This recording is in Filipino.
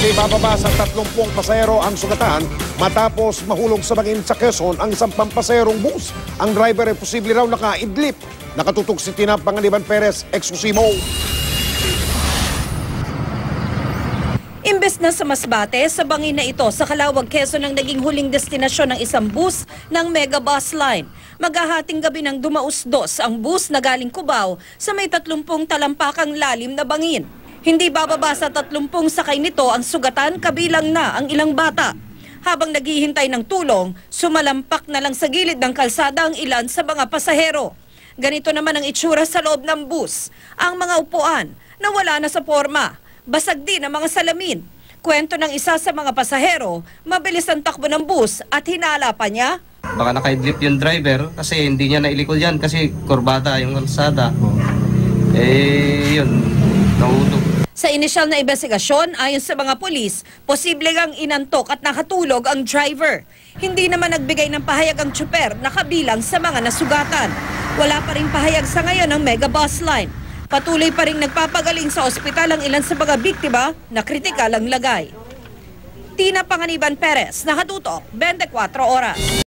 Hindi bababa sa 30 pasahero ang sugatan matapos mahulog sa bangin sa Quezon ang isang pampasaherong bus. Ang driver ay posible raw nakaidlip. Nakatutok si Tina Panganiban Perez, Exclusivo. Imbes na sa Masbate, sa bangin na ito sa Calauag, Quezon ang naging huling destinasyon ng isang bus ng Mega Bus Line. Maghahating gabi ng dumausdos ang bus na galing Cubao sa may 30 talampakang lalim na bangin. Hindi bababa sa 30 sakay nito ang sugatan, kabilang na ang ilang bata. Habang naghihintay ng tulong, sumalampak na lang sa gilid ng kalsada ang ilan sa mga pasahero. Ganito naman ang itsura sa loob ng bus. Ang mga upuan na wala na sa forma. Basag din ang mga salamin. Kwento ng isa sa mga pasahero, mabilis ang takbo ng bus at hinala pa niya. Baka nakaidlip yung driver kasi hindi niya nailikod yan kasi kurbada yung kalsada. Yun, nahulog. Sa inisyal na investigasyon, ayon sa mga pulis, posible ngang inantok at nakatulog ang driver. Hindi naman nagbigay ng pahayag ang tsuper na kabilang sa mga nasugatan. Wala pa rin pahayag sa ngayon ng Mega Bus Line. Patuloy pa rin nagpapagaling sa ospital ang ilan sa mga biktima na kritikal ang lagay. Tina Panganiban Perez, nakatutok, 24 oras.